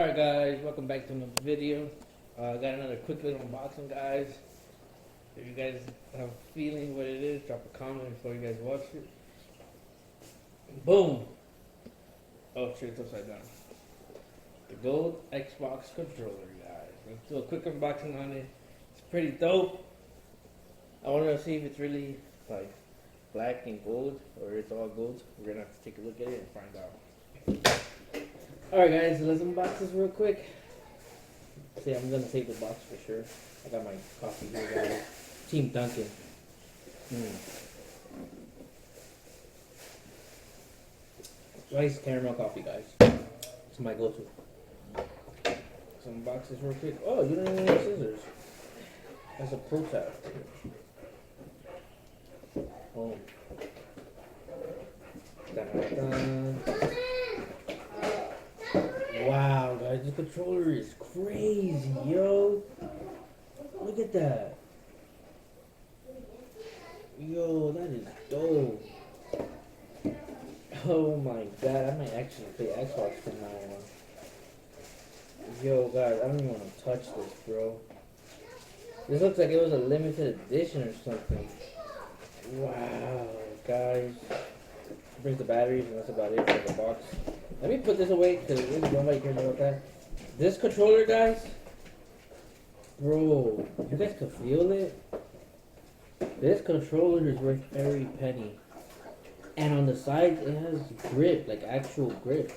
Alright guys, welcome back to another video. I got another quick little unboxing guys. If you guys have a feeling what it is, drop a comment before you guys watch it. Boom! Oh shit, it's upside down. The gold Xbox controller guys. Let's do a quick unboxing on it. It's pretty dope. I want to see if it's really like black and gold or it's all gold. We're gonna have to take a look at it and find out. Alright guys, so let's unbox this real quick. See, I'm gonna save the box for sure. I got my coffee here guys. Team Dunkin'. Nice caramel coffee guys. It's my go-to. Let's unbox this real quick. Oh, you don't even need scissors. That's a pro tap. Oh. Dun-dun-dun. Wow, guys, the controller is crazy, yo. Look at that. Yo, that is dope. Oh my god, I might actually play Xbox from now on. Yo, guys, I don't even want to touch this, bro. This looks like it was a limited edition or something. Wow, guys. Brings the batteries, and that's about it for the box. Let me put this away because really nobody cares about that. This controller, guys, bro, you guys can feel it. This controller is worth every penny. And on the sides, it has grip, like actual grip.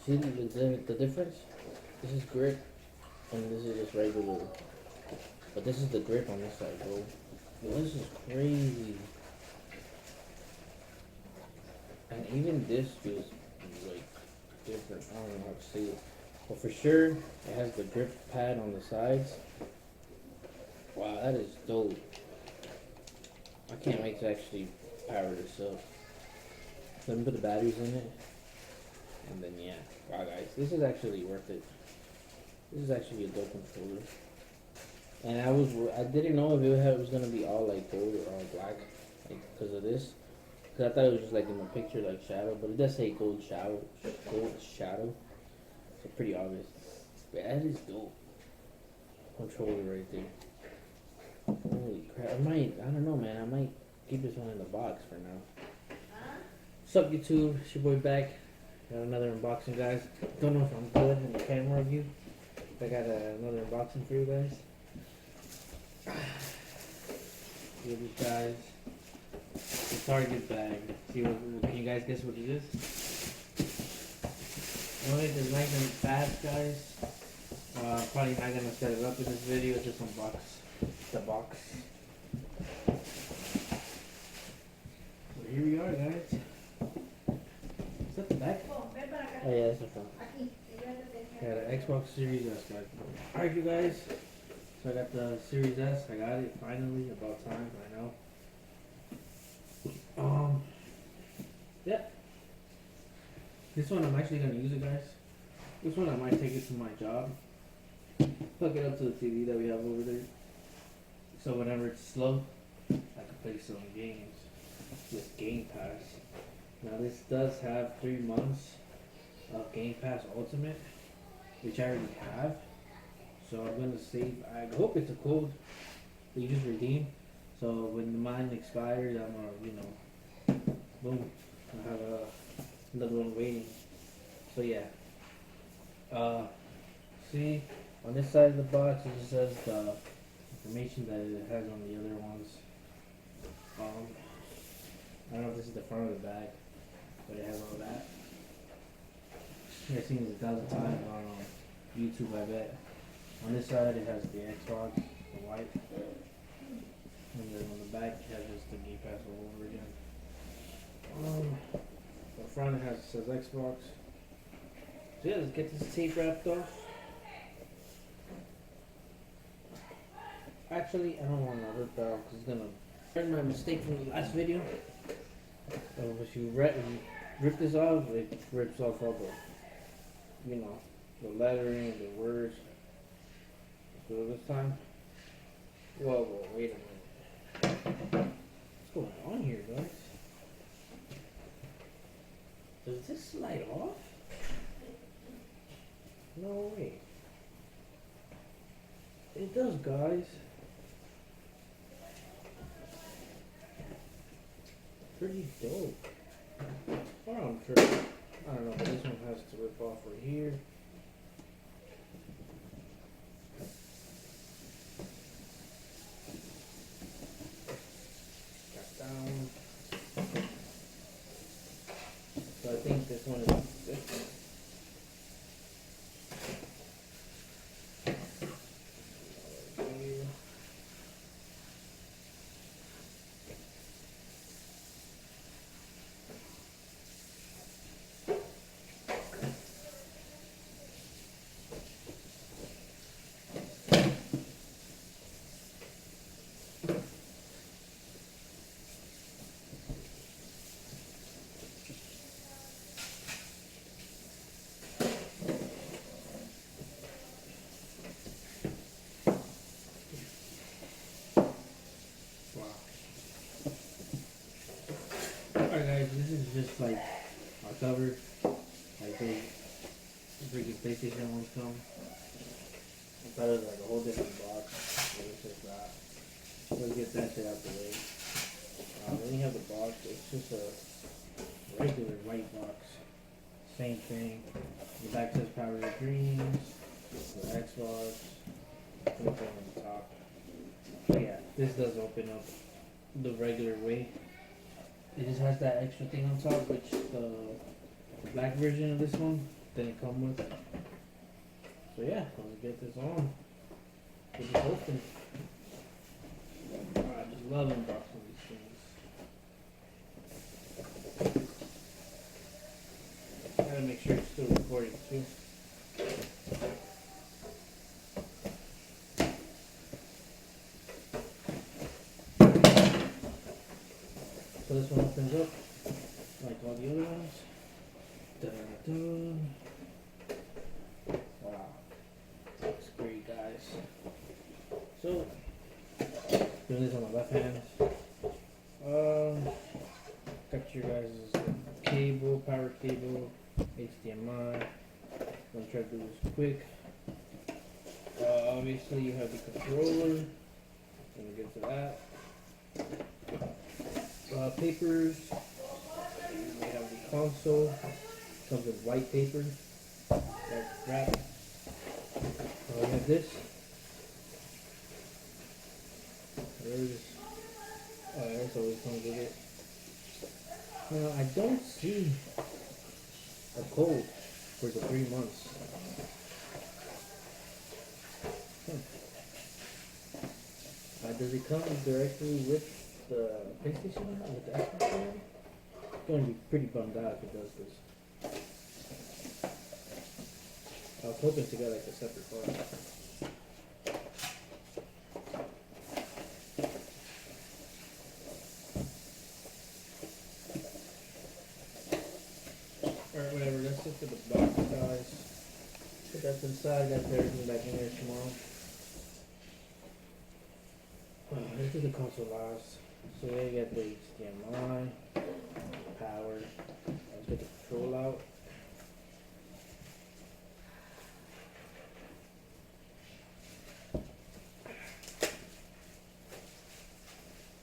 See the difference? This is grip, and this is just regular. But this is the grip on this side, bro. Yo, this is crazy. And even this feels like different. I don't know how to say it. But for sure, it has the grip pad on the sides. Wow, that is dope. I can't wait to actually power this up. Let me put the batteries in it. And then yeah. Wow guys, this is actually worth it. This is actually a dope controller. And I didn't know if it was gonna be all like gold or all black, like because of this. Cause I thought it was just like in the picture, like shadow, but it does say gold shadow. So pretty obvious. That is dope. Controller right there. Holy crap! I don't know, man. I might keep this one in the box for now. What's up, YouTube? It's your boy back. Got another unboxing, guys. Don't know if I'm good in the camera view. I got another unboxing for you guys. Here you guys. The Target bag. See what? Can you guys guess what it is? Alright, it's nice and fast, guys. Probably not gonna set it up in this video. Just unbox the box. So here we are, guys. Is that the back? Oh yeah, that's the front. Yeah, the Xbox Series S, guys. Alright, you guys. So I got the Series S. I got it finally. About time, I know. Yeah. This one I'm actually gonna use it, guys. This one I might take it to my job. Plug it up to the TV that we have over there. So whenever it's slow, I can play some games with Game Pass. Now this does have 3 months of Game Pass Ultimate, which I already have. So I'm gonna save. I hope it's a code that you just redeem. So when mine expires, I'm gonna, boom, I have another one waiting. So yeah. See, on this side of the box, it just says the information that it has on the other ones. I don't know if this is the front of the bag, but it has all that. I've seen this 1,000 times on YouTube, I bet. On this side, it has the Xbox, the white. And then on the back, it has just the Game Pass all over again. The front, it says Xbox. So yeah, let's get this tape wrapped off. Actually, I don't want to rip that off because it's gonna learn my mistake from the last video. If you rip this off, it rips off all the, the lettering, the words. So this time, whoa, wait a minute. What's going on here, guys? Does this slide off? No way. It does, guys. Pretty dope. Or I'm sure. I don't know, but this one has to rip off right here. Got that one. So I think this one is different. Right here. Wow. Alright guys, this is just like our cover. Like the freaking PlayStation ones come. I thought it was like a whole different box. But it's just not. Let's get that shit out the way. Then you have the box. It's just a regular white box. Same thing. The back says Power Dreams. The Xbox. Anything on the top. But yeah, this does open up the regular way. It just has that extra thing on top, which the black version of this one didn't come with. So yeah, let's get this on. Get this open. I just love unboxing these things. Gotta make sure it's still recording too. So this one opens up like all the other ones. Da-da-da-da. Wow. Looks great, guys. So, doing this on my left hand. Got your guys' cable, power cable, HDMI. I'm gonna try to do this quick. Obviously, you have the controller. Gonna get to that. Papers. We have the console. Comes with white paper. That's wrapped. We have this. This always comes with it. Now, I don't see a code for the 3 months. Does it come directly with the PlayStation one, with the Xbox one? I'm going to be pretty bummed out if it does this. I was hoping to get like a separate card. Alright, whatever, that's it for the box, guys. Put that inside, got everything back in there tomorrow. Let's do the console last. So there you got the HDMI, power. Let's get the control out.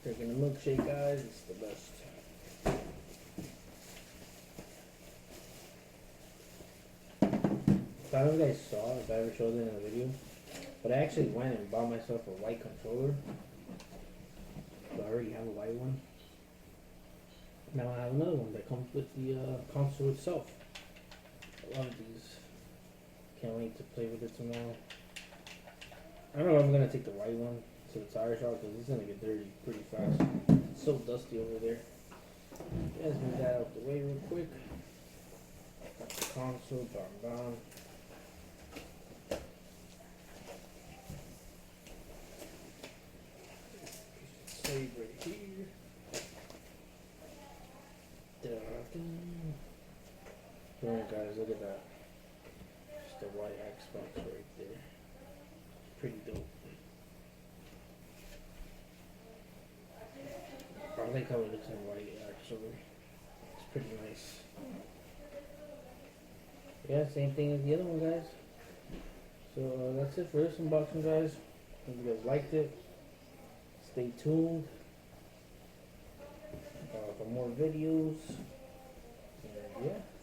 Drinking a milkshake, guys. It's the best. I don't know if you guys saw, if I ever showed it in a video, but I actually went and bought myself a white controller. So I already have a white one. Now I have another one that comes with the console itself. I love these. Can't wait to play with it tomorrow. I don't know if I'm gonna take the white one to the tire shop because it's gonna get dirty pretty fast. It's so dusty over there. Let's move that out the way real quick. Got the console, bam. Save right here. Alright guys, look at that. Just a white Xbox right there. Pretty dope. I like how it looks in white actually. It's pretty nice. Yeah, same thing as the other one, guys. So that's it for this unboxing, guys. Hope you guys liked it. Stay tuned for more videos. And yeah.